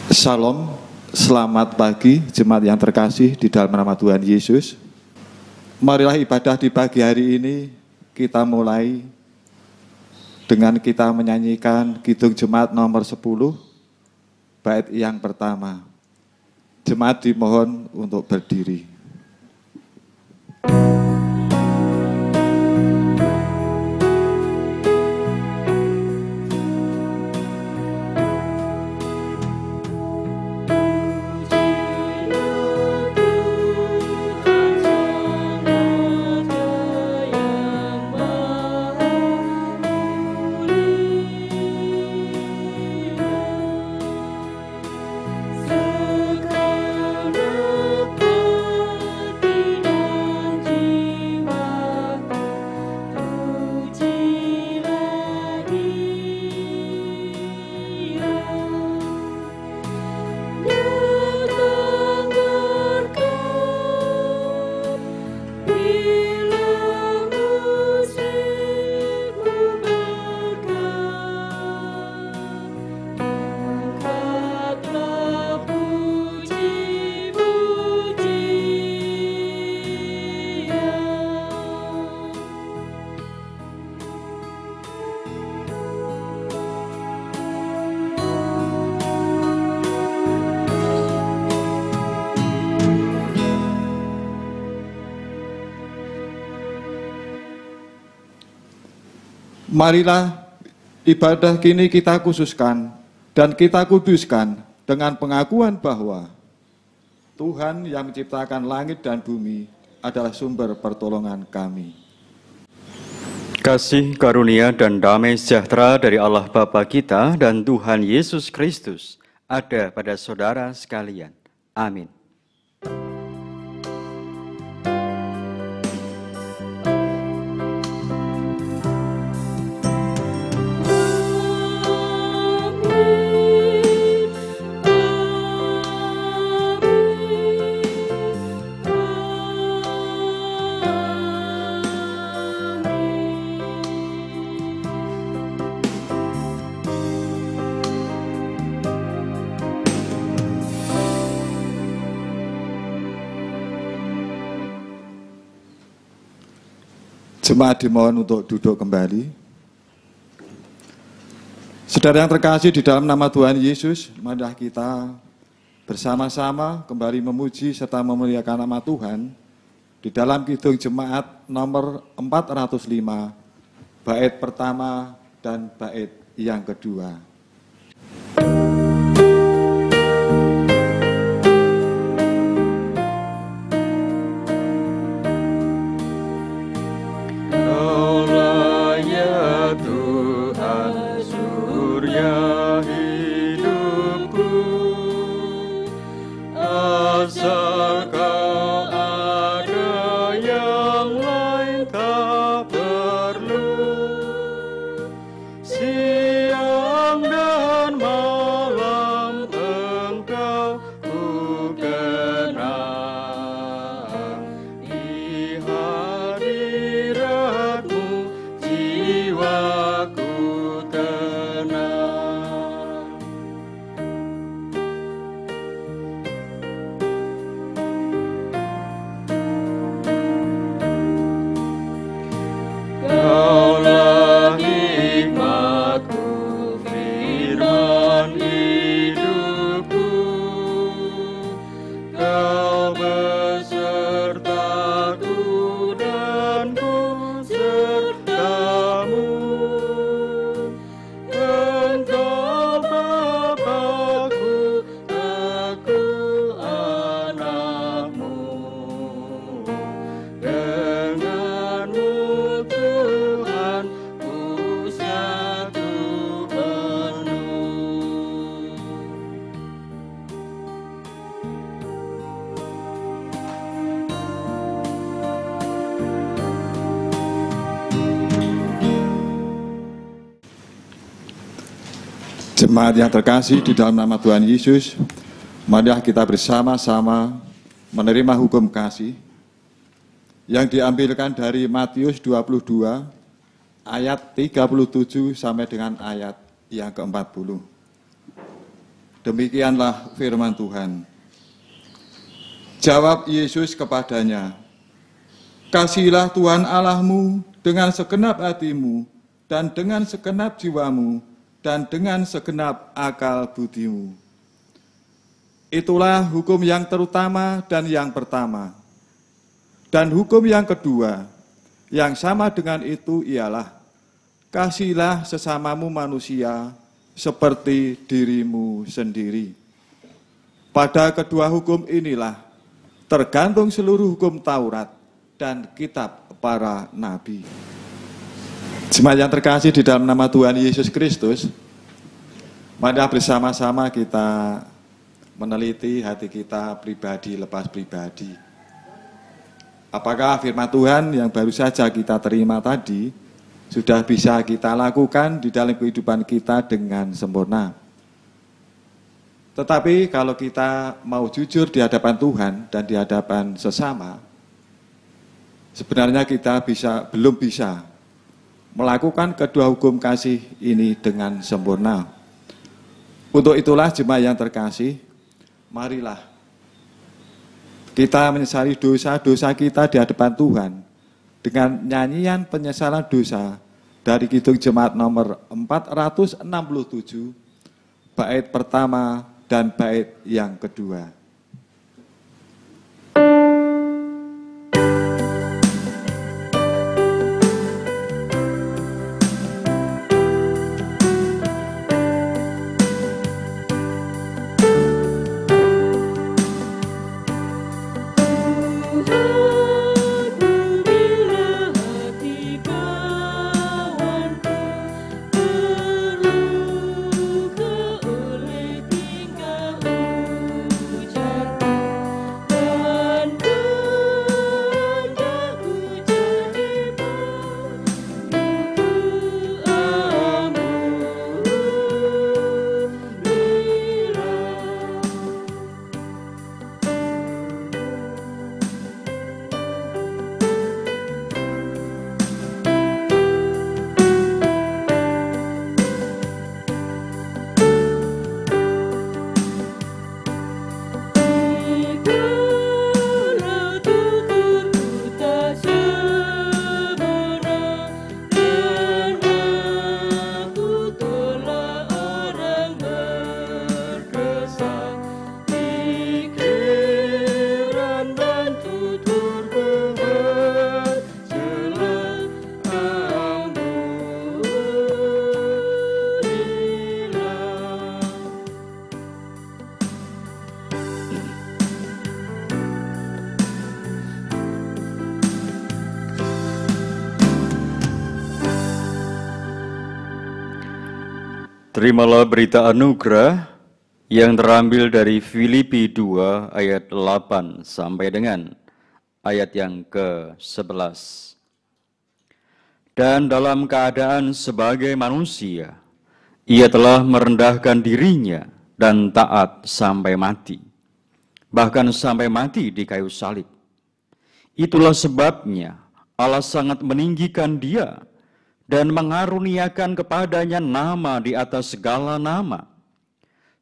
Shalom, selamat pagi jemaat yang terkasih di dalam nama Tuhan Yesus. Marilah ibadah di pagi hari ini kita mulai dengan kita menyanyikan Kidung Jemaat nomor 10, bait yang pertama. Jemaat dimohon untuk berdiri. Marilah ibadah kini kita khususkan dan kita kuduskan dengan pengakuan bahwa Tuhan yang menciptakan langit dan bumi adalah sumber pertolongan kami. Kasih karunia dan damai sejahtera dari Allah Bapa kita dan Tuhan Yesus Kristus ada pada saudara sekalian. Amin. Jemaat dimohon untuk duduk kembali. Saudara yang terkasih di dalam nama Tuhan Yesus, marilah kita bersama-sama kembali memuji serta memuliakan nama Tuhan di dalam Kidung Jemaat nomor 405, bait pertama dan bait yang kedua. Jemaat yang terkasih di dalam nama Tuhan Yesus, marilah kita bersama-sama menerima hukum kasih yang diambilkan dari Matius 22 ayat 37 sampai dengan ayat yang ke-40. Demikianlah firman Tuhan. Jawab Yesus kepadanya, "Kasihilah Tuhan Allahmu dengan segenap hatimu, dan dengan segenap jiwamu, dan dengan segenap akal budimu. Itulah hukum yang terutama dan yang pertama. Dan hukum yang kedua, yang sama dengan itu ialah, kasihilah sesamamu manusia seperti dirimu sendiri. Pada kedua hukum inilah tergantung seluruh hukum Taurat dan kitab para nabi." Jemaat yang terkasih di dalam nama Tuhan Yesus Kristus, mari bersama-sama kita meneliti hati kita pribadi lepas pribadi. Apakah firman Tuhan yang baru saja kita terima tadi sudah bisa kita lakukan di dalam kehidupan kita dengan sempurna? Tetapi kalau kita mau jujur di hadapan Tuhan dan di hadapan sesama, sebenarnya kita belum bisa melakukan kedua hukum kasih ini dengan sempurna. Untuk itulah jemaat yang terkasih, marilah kita menyesali dosa-dosa kita di hadapan Tuhan dengan nyanyian penyesalan dosa dari Kidung Jemaat nomor 467, bait pertama dan bait yang kedua. Terimalah berita anugerah yang terambil dari Filipi 2 ayat 8 sampai dengan ayat yang ke-11. Dan dalam keadaan sebagai manusia, ia telah merendahkan dirinya dan taat sampai mati, bahkan sampai mati di kayu salib. Itulah sebabnya Allah sangat meninggikan dia dan mengaruniakan kepadanya nama di atas segala nama,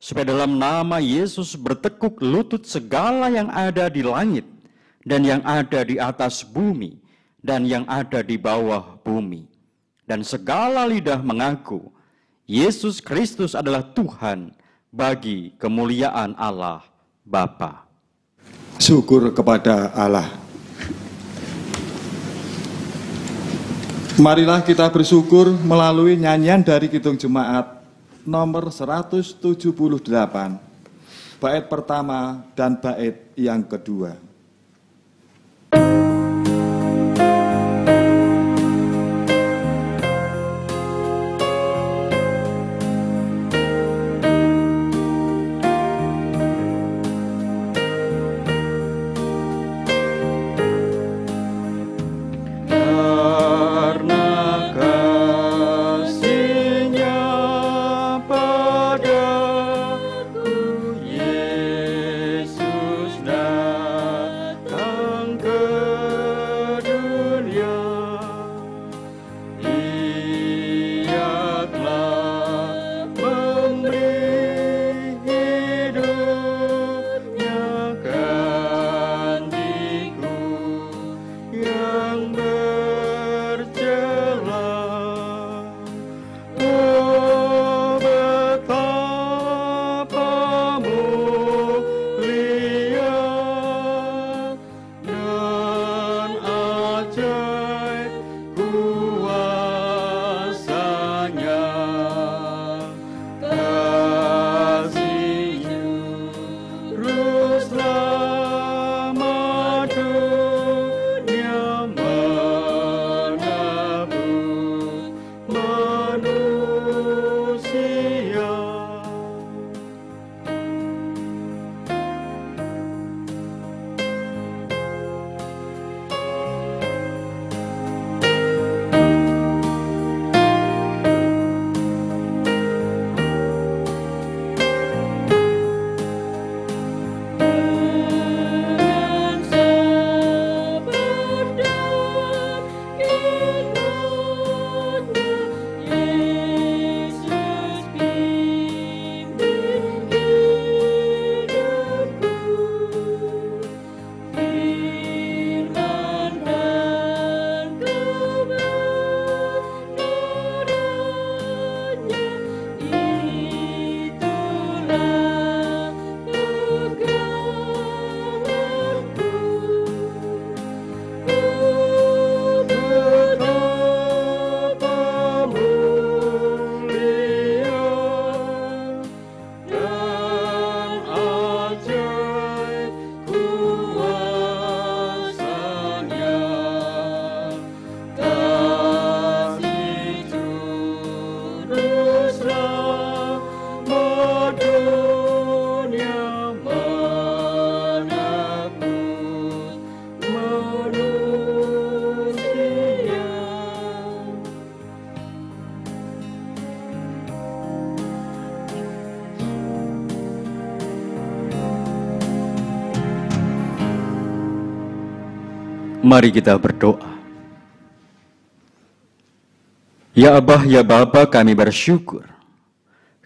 supaya dalam nama Yesus bertekuk lutut segala yang ada di langit dan yang ada di atas bumi dan yang ada di bawah bumi, dan segala lidah mengaku Yesus Kristus adalah Tuhan bagi kemuliaan Allah Bapa. Syukur kepada Allah. Marilah kita bersyukur melalui nyanyian dari Kidung Jemaat nomor 178, bait pertama dan bait yang kedua. Yesus datang ke Mari kita berdoa. Ya Abah, ya Bapa, kami bersyukur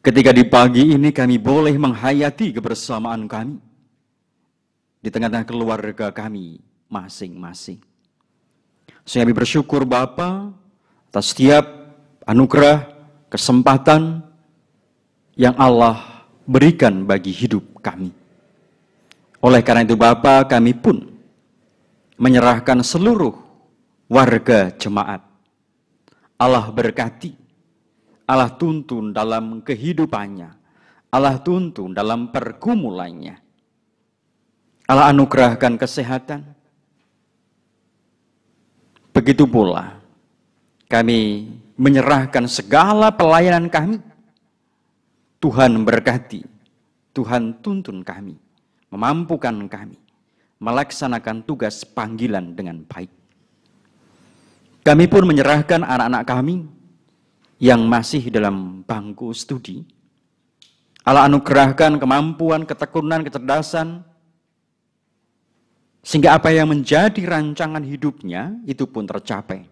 ketika di pagi ini kami boleh menghayati kebersamaan kami di tengah-tengah keluarga kami masing-masing. Sehingga kami bersyukur Bapa atas setiap anugerah, kesempatan yang Allah berikan bagi hidup kami. Oleh karena itu Bapa, kami pun menyerahkan seluruh warga jemaat. Allah berkati, Allah tuntun dalam kehidupannya, Allah tuntun dalam pergumulannya. Allah anugerahkan kesehatan. Begitu pula kami menyerahkan segala pelayanan kami. Tuhan berkati, Tuhan tuntun kami, memampukan kami melaksanakan tugas panggilan dengan baik. Kami pun menyerahkan anak-anak kami yang masih dalam bangku studi. Allah anugerahkan kemampuan, ketekunan, kecerdasan, sehingga apa yang menjadi rancangan hidupnya itu pun tercapai.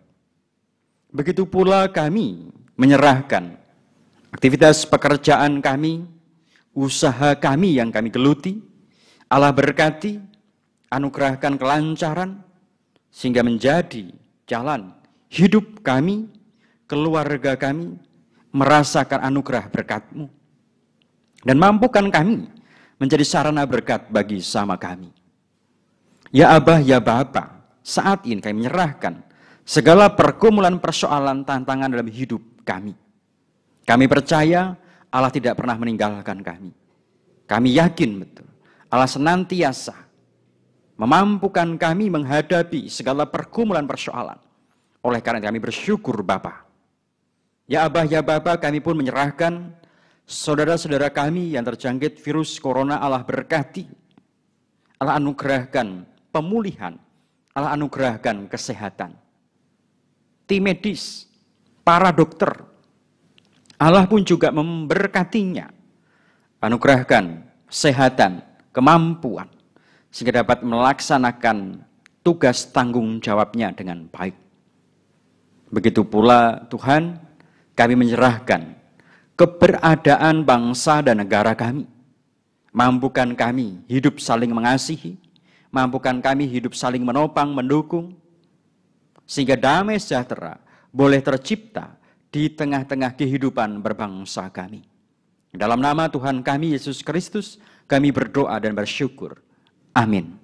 Begitu pula kami menyerahkan aktivitas pekerjaan kami, usaha kami yang kami geluti. Allah berkati, anugerahkan kelancaran, sehingga menjadi jalan hidup kami, keluarga kami, merasakan anugerah berkat-Mu. Dan mampukan kami menjadi sarana berkat bagi sama kami. Ya Abah, ya Bapa, saat ini kami menyerahkan segala pergumulan, persoalan, tantangan dalam hidup kami. Kami percaya Allah tidak pernah meninggalkan kami. Kami yakin betul Allah senantiasa memampukan kami menghadapi segala pergumulan persoalan. Oleh karena itu kami bersyukur Bapa. Ya Abah, ya Bapa, kami pun menyerahkan saudara-saudara kami yang terjangkit virus corona. Allah berkati, Allah anugerahkan pemulihan, Allah anugerahkan kesehatan. Tim medis, para dokter, Allah pun juga memberkatinya, anugerahkan kesehatan, kemampuan, sehingga dapat melaksanakan tugas tanggung jawabnya dengan baik. Begitu pula Tuhan, kami menyerahkan keberadaan bangsa dan negara kami. Mampukan kami hidup saling mengasihi, mampukan kami hidup saling menopang, mendukung, sehingga damai sejahtera boleh tercipta di tengah-tengah kehidupan berbangsa kami. Dalam nama Tuhan kami Yesus Kristus, kami berdoa dan bersyukur. Amin.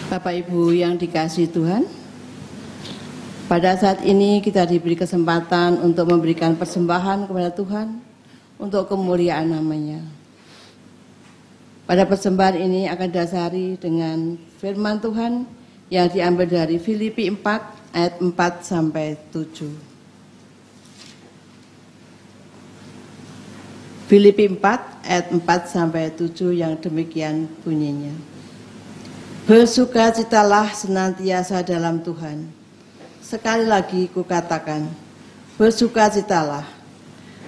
Bapak Ibu yang dikasihi Tuhan, pada saat ini kita diberi kesempatan untuk memberikan persembahan kepada Tuhan untuk kemuliaan namanya. Pada persembahan ini akan dasari dengan firman Tuhan yang diambil dari Filipi 4 ayat 4 sampai 7. Filipi 4 ayat 4 sampai 7 yang demikian bunyinya. Bersukacitalah senantiasa dalam Tuhan. Sekali lagi kukatakan, bersukacitalah.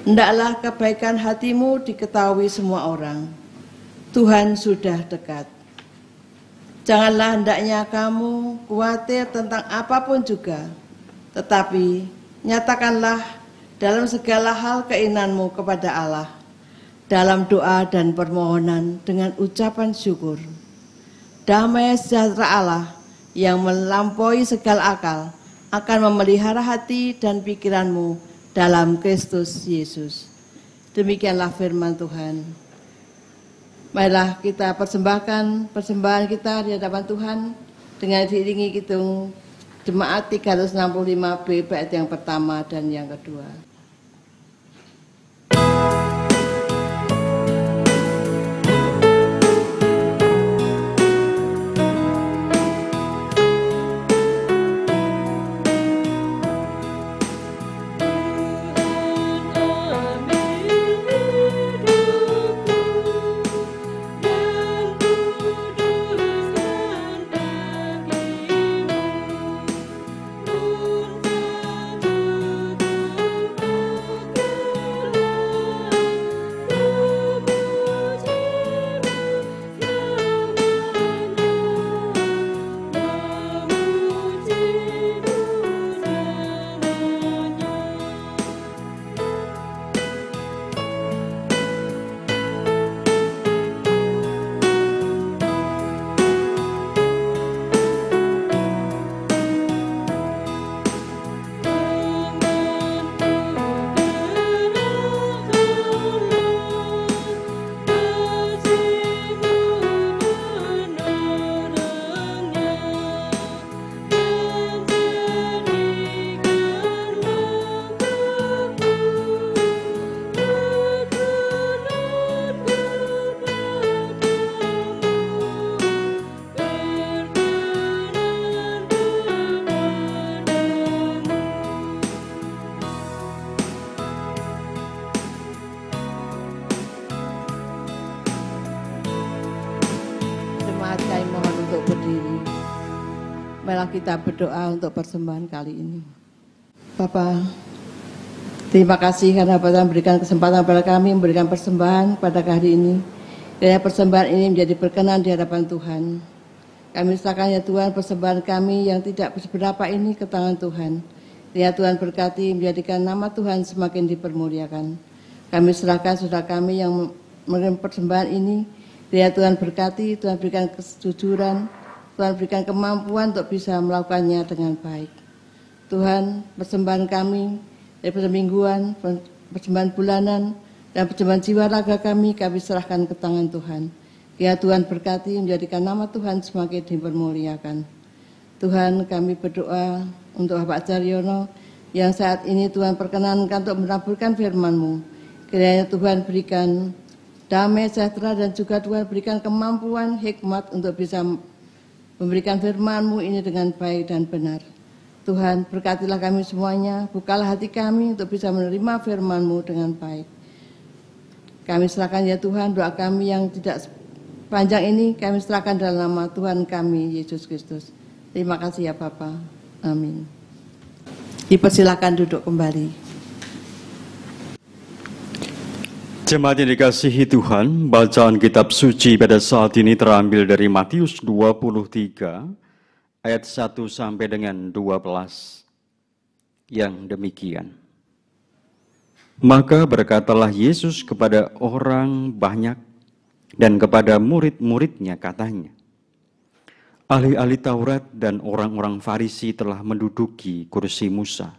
Hendaklah kebaikan hatimu diketahui semua orang. Tuhan sudah dekat. Janganlah hendaknya kamu khawatir tentang apapun juga, tetapi nyatakanlah dalam segala hal keinginanmu kepada Allah, dalam doa dan permohonan dengan ucapan syukur. Damai sejahtera Allah yang melampaui segala akal akan memelihara hati dan pikiranmu dalam Kristus Yesus. Demikianlah firman Tuhan. Marilah kita persembahkan persembahan kita di hadapan Tuhan dengan diiringi hitung jemaat 365B bait yang pertama dan yang kedua. Marilah kita berdoa untuk persembahan kali ini. Bapa, terima kasih karena Bapak memberikan kesempatan kepada kami memberikan persembahan pada hari ini. Kiranya persembahan ini menjadi berkenan di hadapan Tuhan. Kami serahkan ya Tuhan persembahan kami yang tidak seberapa ini ke tangan Tuhan. Ya Tuhan berkati menjadikan nama Tuhan semakin dipermuliakan. Kami serahkan saudara kami yang memberikan persembahan ini. Ya Tuhan berkati, Tuhan berikan kejujuran, Tuhan berikan kemampuan untuk bisa melakukannya dengan baik. Tuhan, persembahan kami dari persemingguan, persembahan bulanan, dan persembahan jiwa raga kami serahkan ke tangan Tuhan. Ya Tuhan berkati menjadikan nama Tuhan semakin dipermuliakan. Tuhan, kami berdoa untuk Bapak Caryono yang saat ini Tuhan perkenankan untuk menaburkan firman-Mu. Kiranya Tuhan berikan damai sejahtera dan juga Tuhan berikan kemampuan hikmat untuk bisa memberikan firman-Mu ini dengan baik dan benar. Tuhan, berkatilah kami semuanya, bukalah hati kami untuk bisa menerima firman-Mu dengan baik. Kami serahkan ya Tuhan doa kami yang tidak panjang ini, kami serahkan dalam nama Tuhan kami, Yesus Kristus. Terima kasih ya Bapa. Amin. Dipersilakan duduk kembali. Jemaat yang dikasihi Tuhan, bacaan kitab suci pada saat ini terambil dari Matius 23 ayat 1 sampai dengan 12 yang demikian. Maka berkatalah Yesus kepada orang banyak dan kepada murid-muridnya katanya, ahli-ahli Taurat dan orang-orang Farisi telah menduduki kursi Musa.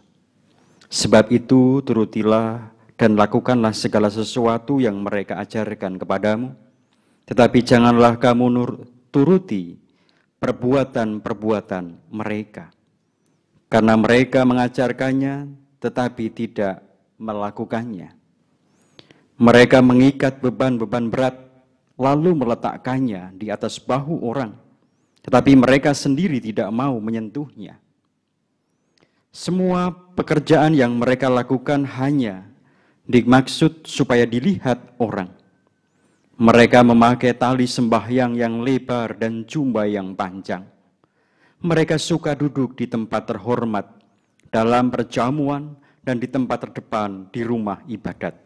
Sebab itu turutilah dan lakukanlah segala sesuatu yang mereka ajarkan kepadamu. Tetapi janganlah kamu turuti perbuatan-perbuatan mereka. Karena mereka mengajarkannya tetapi tidak melakukannya. Mereka mengikat beban-beban berat lalu meletakkannya di atas bahu orang, tetapi mereka sendiri tidak mau menyentuhnya. Semua pekerjaan yang mereka lakukan hanya dimaksud supaya dilihat orang. Mereka memakai tali sembahyang yang lebar dan jubah yang panjang. Mereka suka duduk di tempat terhormat, dalam perjamuan, dan di tempat terdepan di rumah ibadat.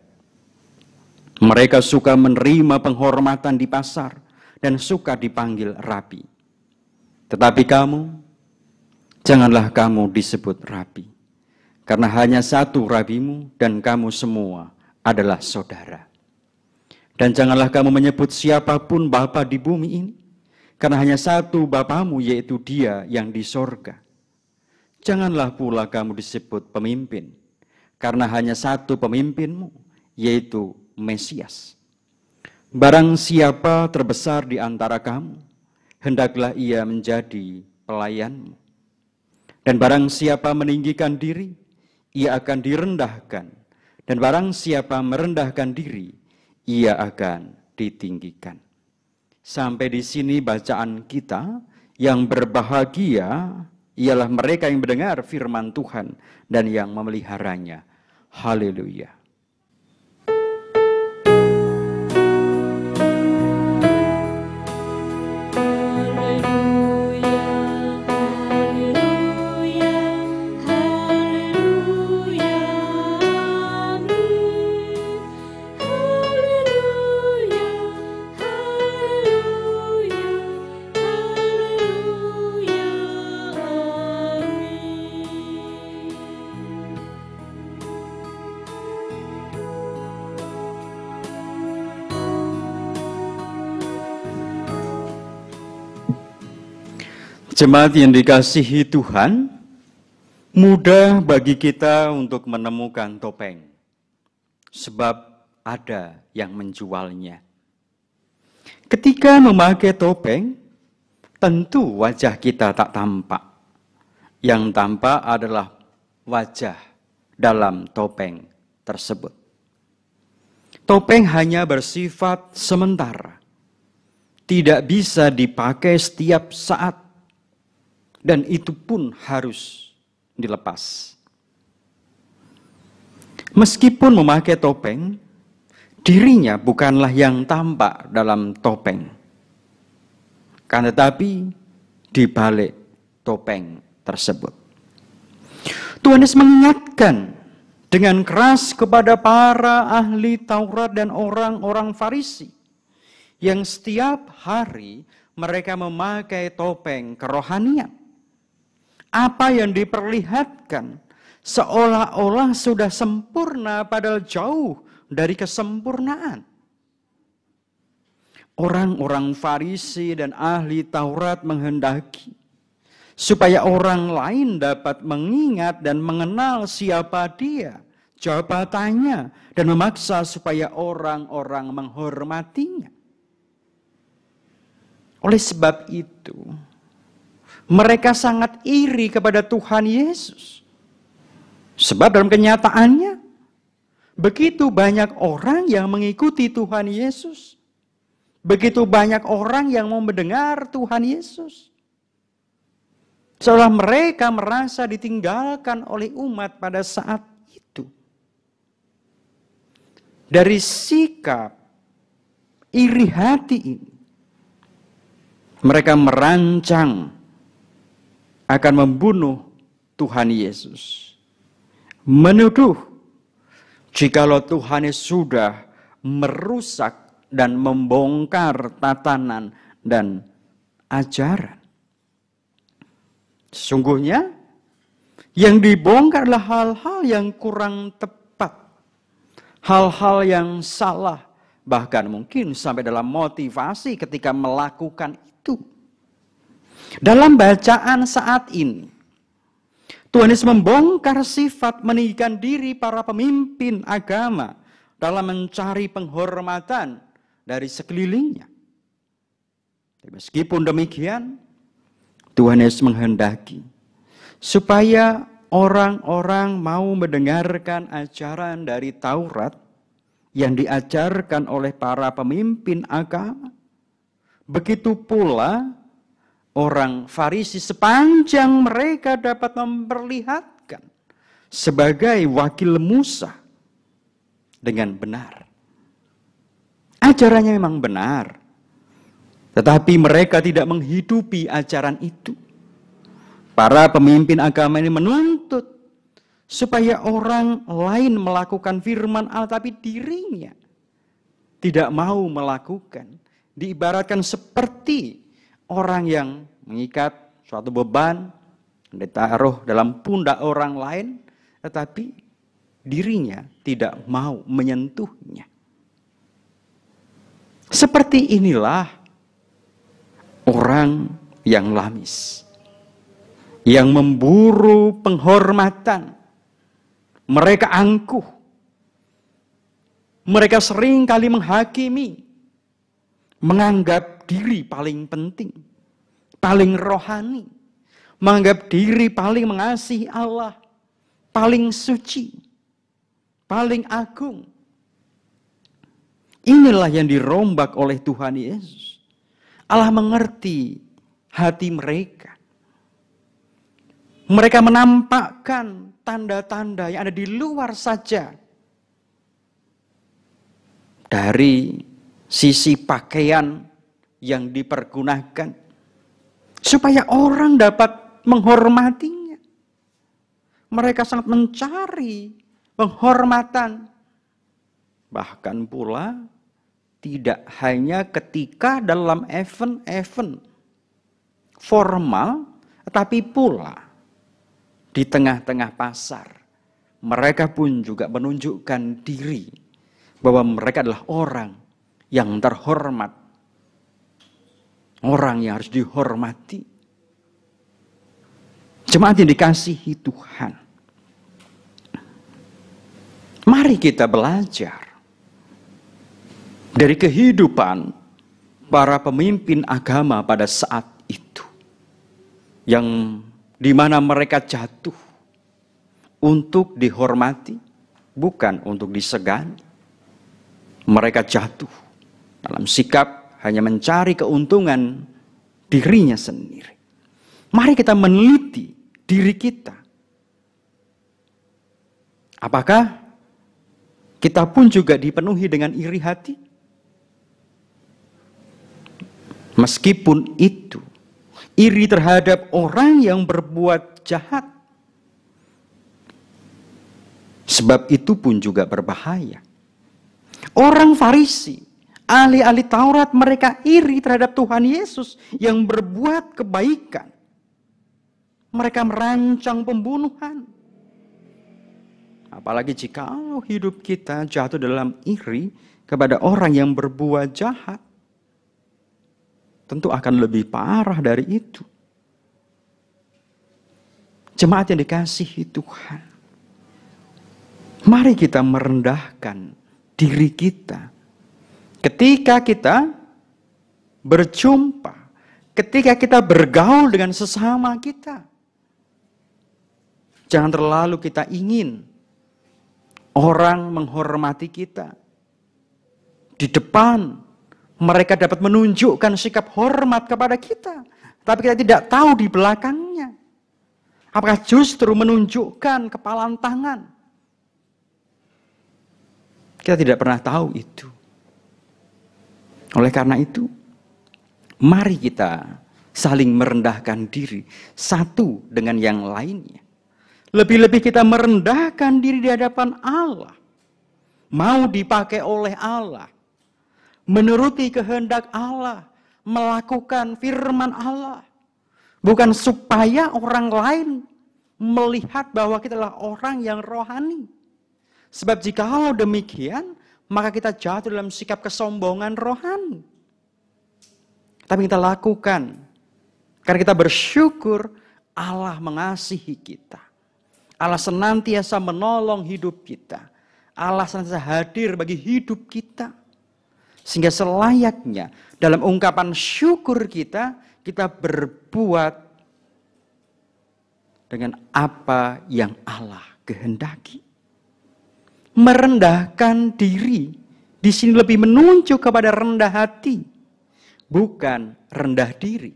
Mereka suka menerima penghormatan di pasar dan suka dipanggil rabi. Tetapi kamu, janganlah kamu disebut rabi, karena hanya satu rabimu dan kamu semua adalah saudara. Dan janganlah kamu menyebut siapapun bapa di bumi ini, karena hanya satu Bapamu, yaitu Dia yang di sorga. Janganlah pula kamu disebut pemimpin, karena hanya satu pemimpinmu, yaitu Mesias. Barang siapa terbesar di antara kamu, hendaklah ia menjadi pelayanmu. Dan barang siapa meninggikan diri, ia akan direndahkan. Dan barang siapa merendahkan diri, ia akan ditinggikan. Sampai di sini bacaan kita. Yang berbahagia ialah mereka yang mendengar firman Tuhan dan yang memeliharanya. Haleluya. Jemaat yang dikasihi Tuhan, mudah bagi kita untuk menemukan topeng, sebab ada yang menjualnya. Ketika memakai topeng, tentu wajah kita tak tampak. Yang tampak adalah wajah dalam topeng tersebut. Topeng hanya bersifat sementara, tidak bisa dipakai setiap saat. Dan itu pun harus dilepas. Meskipun memakai topeng, dirinya bukanlah yang tampak dalam topeng. Kan tetapi di balik topeng tersebut. Tuhan Yesus mengingatkan dengan keras kepada para ahli Taurat dan orang-orang Farisi yang setiap hari mereka memakai topeng kerohanian. Apa yang diperlihatkan seolah-olah sudah sempurna padahal jauh dari kesempurnaan. Orang-orang Farisi dan ahli Taurat menghendaki supaya orang lain dapat mengingat dan mengenal siapa dia, jabatannya, dan memaksa supaya orang-orang menghormatinya. Oleh sebab itu, mereka sangat iri kepada Tuhan Yesus. Sebab dalam kenyataannya, begitu banyak orang yang mengikuti Tuhan Yesus. Begitu banyak orang yang mau mendengar Tuhan Yesus. Seolah mereka merasa ditinggalkan oleh umat pada saat itu. Dari sikap iri hati ini, mereka merancang akan membunuh Tuhan Yesus. Menuduh jikalau Tuhan Yesus sudah merusak dan membongkar tatanan dan ajaran. Sesungguhnya yang dibongkar adalah hal-hal yang kurang tepat. Hal-hal yang salah. Bahkan mungkin sampai dalam motivasi ketika melakukan itu. Dalam bacaan saat ini, Tuhan Yesus membongkar sifat meninggikan diri para pemimpin agama dalam mencari penghormatan dari sekelilingnya. Meskipun demikian, Tuhan Yesus menghendaki supaya orang-orang mau mendengarkan ajaran dari Taurat yang diajarkan oleh para pemimpin agama. Begitu pula orang Farisi sepanjang mereka dapat memperlihatkan sebagai wakil Musa dengan benar. Ajarannya memang benar. Tetapi mereka tidak menghidupi ajaran itu. Para pemimpin agama ini menuntut supaya orang lain melakukan firman Allah, tapi dirinya tidak mau melakukan. Diibaratkan seperti orang yang mengikat suatu beban, ditaruh dalam pundak orang lain, tetapi dirinya tidak mau menyentuhnya. Seperti inilah orang yang lamis, yang memburu penghormatan. Mereka angkuh. Mereka sering kali menghakimi, menganggap diri paling penting, paling rohani, menganggap diri paling mengasihi Allah, paling suci, paling agung. Inilah yang dirombak oleh Tuhan Yesus. Allah mengerti hati mereka. Mereka menampakkan tanda-tanda yang ada di luar saja. Dari sisi pakaian yang dipergunakan. Supaya orang dapat menghormatinya. Mereka sangat mencari penghormatan. Bahkan pula tidak hanya ketika dalam event-event formal, tetapi pula di tengah-tengah pasar. Mereka pun juga menunjukkan diri bahwa mereka adalah orang yang terhormat. Orang yang harus dihormati. Jemaat yang dikasihi Tuhan. Mari kita belajar dari kehidupan para pemimpin agama pada saat itu. Yang dimana mereka jatuh untuk dihormati, bukan untuk disegani. Mereka jatuh dalam sikap hanya mencari keuntungan dirinya sendiri. Mari kita meneliti diri kita. Apakah kita pun juga dipenuhi dengan iri hati? Meskipun itu iri terhadap orang yang berbuat jahat. Sebab itu pun juga berbahaya. Orang Farisi, ahli-ahli Taurat, mereka iri terhadap Tuhan Yesus yang berbuat kebaikan. Mereka merancang pembunuhan. Apalagi jika hidup kita jatuh dalam iri kepada orang yang berbuat jahat, tentu akan lebih parah dari itu. Jemaat yang dikasihi Tuhan, mari kita merendahkan diri kita ketika kita berjumpa, ketika kita bergaul dengan sesama kita. Jangan terlalu kita ingin orang menghormati kita. Di depan mereka dapat menunjukkan sikap hormat kepada kita, tapi kita tidak tahu di belakangnya. Apakah justru menunjukkan kepalan tangan? Kita tidak pernah tahu itu. Oleh karena itu, mari kita saling merendahkan diri satu dengan yang lainnya. Lebih-lebih kita merendahkan diri di hadapan Allah. Mau dipakai oleh Allah. Menuruti kehendak Allah. Melakukan firman Allah. Bukan supaya orang lain melihat bahwa kita adalah orang yang rohani. Sebab jika demikian, maka kita jatuh dalam sikap kesombongan rohani. Tapi kita lakukan karena kita bersyukur Allah mengasihi kita. Allah senantiasa menolong hidup kita. Allah senantiasa hadir bagi hidup kita. Sehingga selayaknya dalam ungkapan syukur kita, kita berbuat dengan apa yang Allah kehendaki. Merendahkan diri di sini lebih menunjuk kepada rendah hati, bukan rendah diri.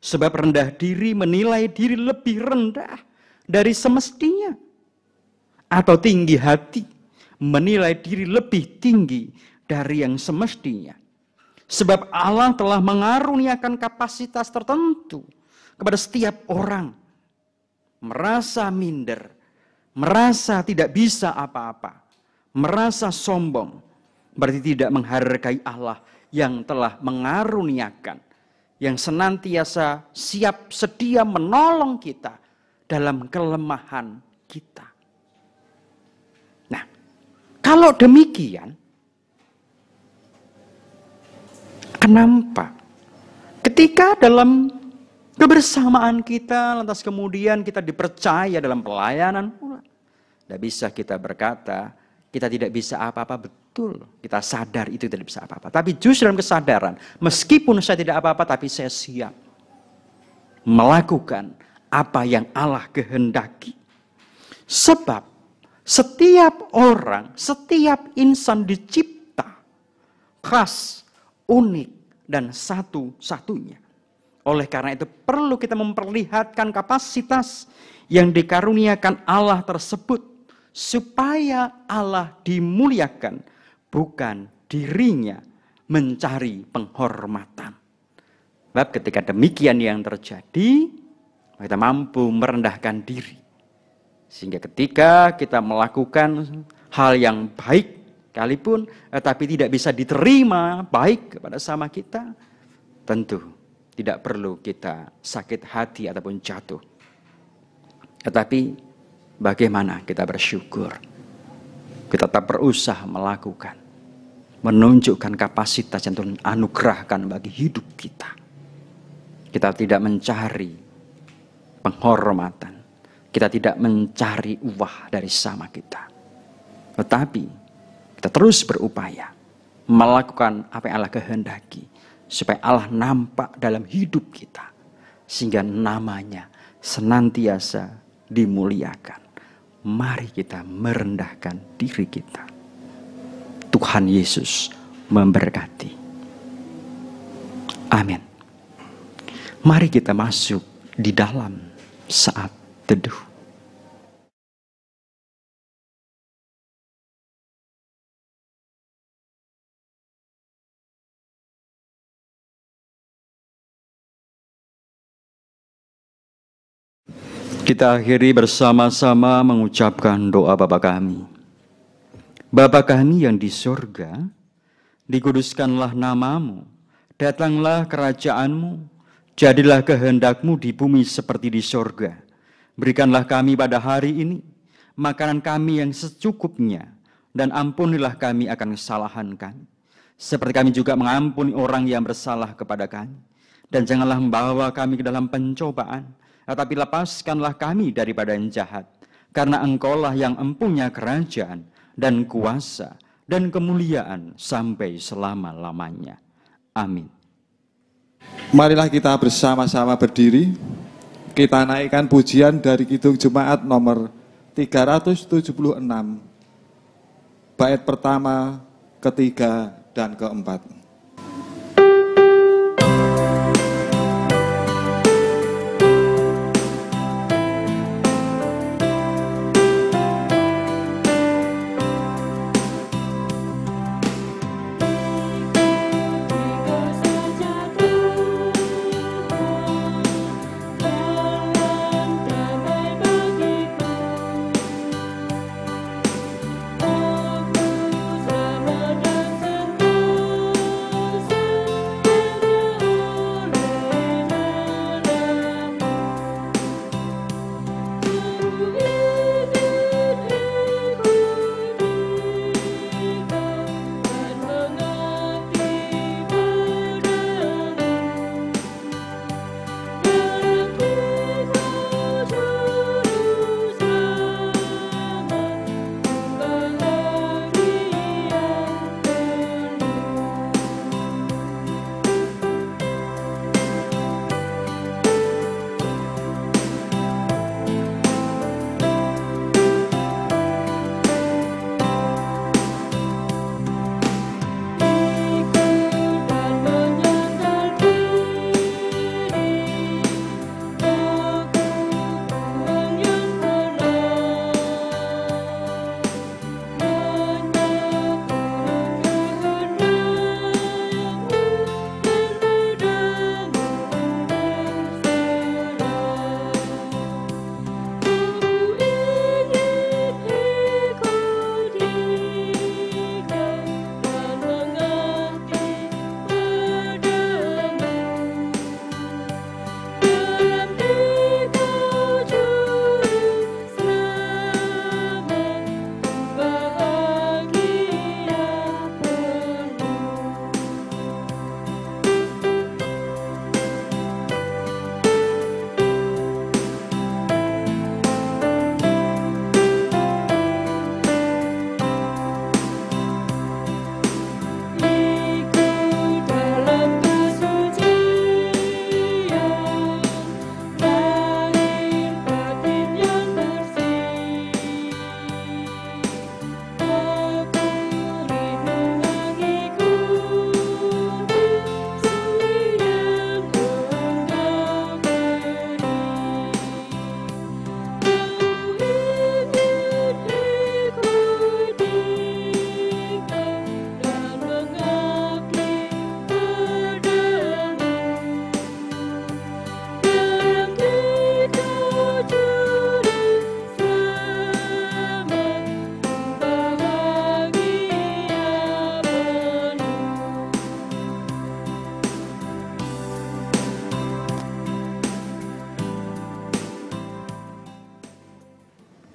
Sebab rendah diri menilai diri lebih rendah dari semestinya. Atau tinggi hati menilai diri lebih tinggi dari yang semestinya. Sebab Allah telah mengaruniakan kapasitas tertentu kepada setiap orang. Merasa minder, merasa tidak bisa apa-apa, merasa sombong, berarti tidak menghargai Allah yang telah mengaruniakan, yang senantiasa siap sedia menolong kita dalam kelemahan kita. Nah, kalau demikian, kenapa ketika dalam kebersamaan kita, lantas kemudian kita dipercaya dalam pelayanan pula, tidak bisa kita berkata, kita tidak bisa apa-apa, betul. Kita sadar itu tidak bisa apa-apa. Tapi justru dalam kesadaran, meskipun saya tidak apa-apa, tapi saya siap melakukan apa yang Allah kehendaki. Sebab setiap orang, setiap insan dicipta khas, unik, dan satu-satunya. Oleh karena itu perlu kita memperlihatkan kapasitas yang dikaruniakan Allah tersebut supaya Allah dimuliakan, bukan dirinya mencari penghormatan. Sebab ketika demikian yang terjadi, kita mampu merendahkan diri. Sehingga ketika kita melakukan hal yang baik sekalipun, tapi tidak bisa diterima baik kepada sama kita, tentu tidak perlu kita sakit hati ataupun jatuh. Tetapi bagaimana kita bersyukur? Kita tetap berusaha melakukan, menunjukkan kapasitas yang Tuhan anugerahkan bagi hidup kita. Kita tidak mencari penghormatan. Kita tidak mencari upah dari sama kita. Tetapi kita terus berupaya melakukan apa yang Allah kehendaki. Supaya Allah nampak dalam hidup kita. Sehingga namanya senantiasa dimuliakan. Mari kita merendahkan diri kita. Tuhan Yesus memberkati. Amin. Mari kita masuk di dalam saat teduh. Kita akhiri bersama-sama mengucapkan doa Bapa kami. Bapa kami yang di surga, dikuduskanlah namamu, datanglah kerajaanmu, jadilah kehendakmu di bumi seperti di surga. Berikanlah kami pada hari ini makanan kami yang secukupnya, dan ampunilah kami akan kesalahan kami, seperti kami juga mengampuni orang yang bersalah kepada kami. Dan janganlah membawa kami ke dalam pencobaan, tetapi lepaskanlah kami daripada yang jahat, karena Engkaulah yang empunya kerajaan dan kuasa dan kemuliaan sampai selama-lamanya. Amin. Marilah kita bersama-sama berdiri, kita naikkan pujian dari Kidung Jemaat nomor 376, bait pertama, ketiga, dan keempat.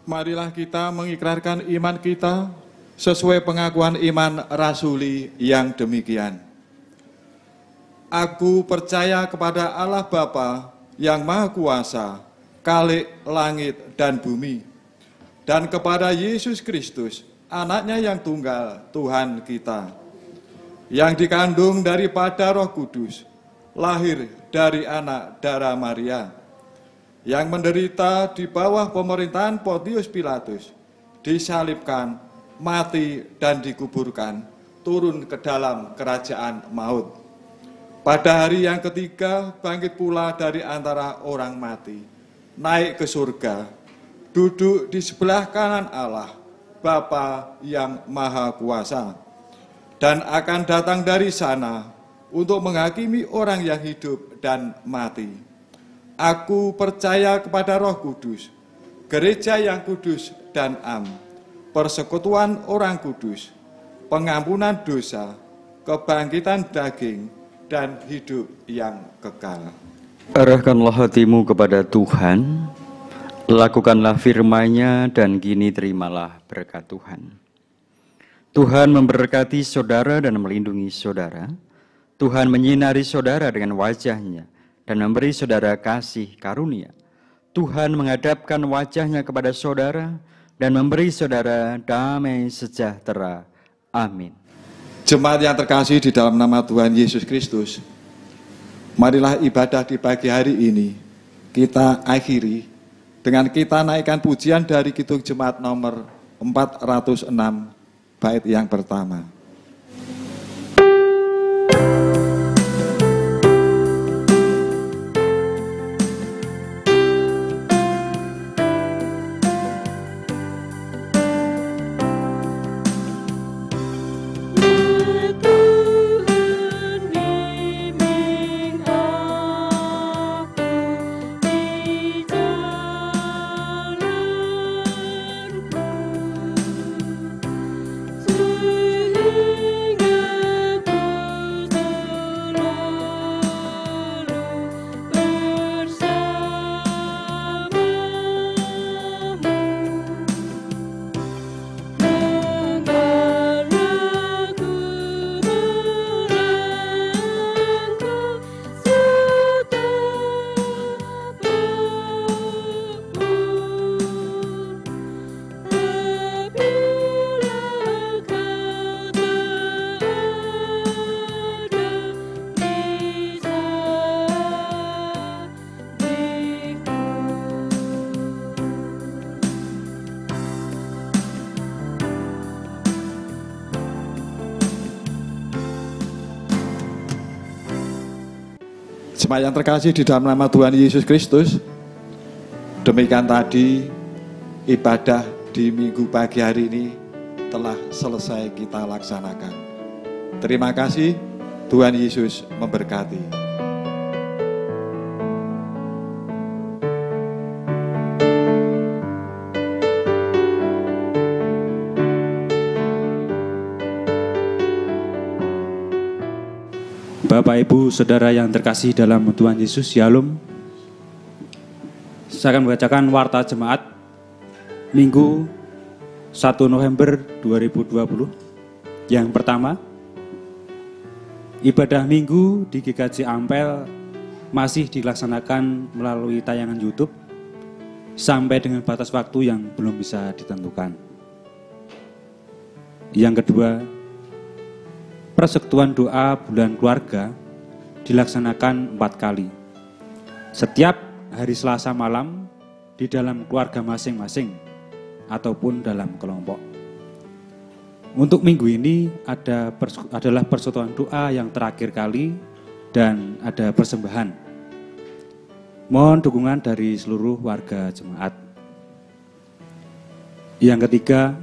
Marilah kita mengikrarkan iman kita sesuai pengakuan iman rasuli yang demikian. Aku percaya kepada Allah Bapa yang Maha Kuasa, Khalik langit dan bumi, dan kepada Yesus Kristus, Anaknya yang tunggal, Tuhan kita, yang dikandung daripada Roh Kudus, lahir dari anak darah Maria, yang menderita di bawah pemerintahan Pontius Pilatus, disalibkan, mati dan dikuburkan, turun ke dalam kerajaan maut. Pada hari yang ketiga bangkit pula dari antara orang mati, naik ke surga, duduk di sebelah kanan Allah, Bapa yang Maha Kuasa, dan akan datang dari sana untuk menghakimi orang yang hidup dan mati. Aku percaya kepada Roh Kudus, gereja yang kudus dan am, persekutuan orang kudus, pengampunan dosa, kebangkitan daging, dan hidup yang kekal. Arahkanlah hatimu kepada Tuhan, lakukanlah firman-Nya, dan kini terimalah berkat Tuhan. Tuhan memberkati saudara dan melindungi saudara. Tuhan menyinari saudara dengan wajah-Nya dan memberi saudara kasih karunia. Tuhan menghadapkan wajah-Nya kepada saudara dan memberi saudara damai sejahtera. Amin. Jemaat yang terkasih di dalam nama Tuhan Yesus Kristus, marilah ibadah di pagi hari ini kita akhiri dengan kita naikkan pujian dari Kidung Jemaat nomor 406, bait yang pertama. Jemaat yang terkasih di dalam nama Tuhan Yesus Kristus, demikian tadi ibadah di minggu pagi hari ini telah selesai kita laksanakan. Terima kasih, Tuhan Yesus memberkati. Bapak, Ibu, Saudara yang terkasih dalam Tuhan Yesus, Shalom. Saya akan membacakan warta jemaat Minggu 1 November 2020. Yang pertama, ibadah Minggu di GKJ Ampel masih dilaksanakan melalui tayangan YouTube sampai dengan batas waktu yang belum bisa ditentukan. Yang kedua, persekutuan doa bulan keluarga dilaksanakan 4 kali. Setiap hari Selasa malam di dalam keluarga masing-masing ataupun dalam kelompok. Untuk minggu ini adalah persekutuan doa yang terakhir kali dan ada persembahan. Mohon dukungan dari seluruh warga jemaat. Yang ketiga,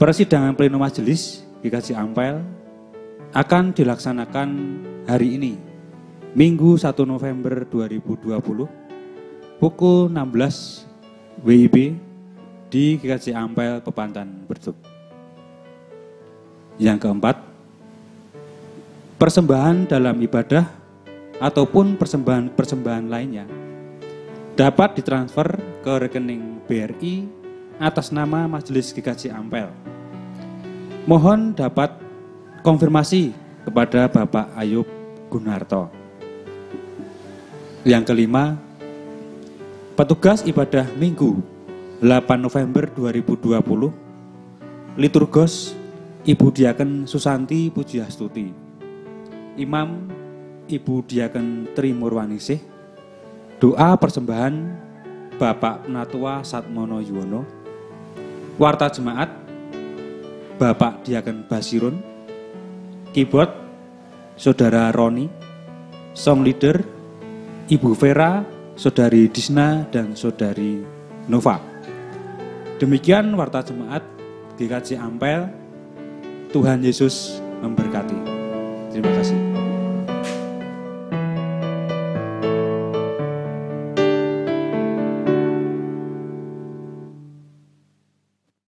persidangan pleno majelis GKJ Ampel akan dilaksanakan hari ini, Minggu 1 November 2020, pukul 16 WIB di GKJ Ampel Pepantan Berduk. Yang keempat, persembahan dalam ibadah ataupun persembahan lainnya dapat ditransfer ke rekening BRI atas nama Majelis GKJ Ampel. Mohon dapat konfirmasi kepada Bapak Ayub Gunarto. Yang kelima, petugas ibadah Minggu 8 November 2020, Liturgos Ibu Diaken Susanti Pujiastuti, Imam Ibu Diaken Tri Murwaningsih, doa persembahan Bapak Penatua Satmono Yuwono, warta jemaat Bapak Diaken Basirun, keyboard Saudara Roni, song leader Ibu Vera, Saudari Disna, dan Saudari Nova. Demikian warta jemaat GKJ Ampel. Tuhan Yesus memberkati. Terima kasih.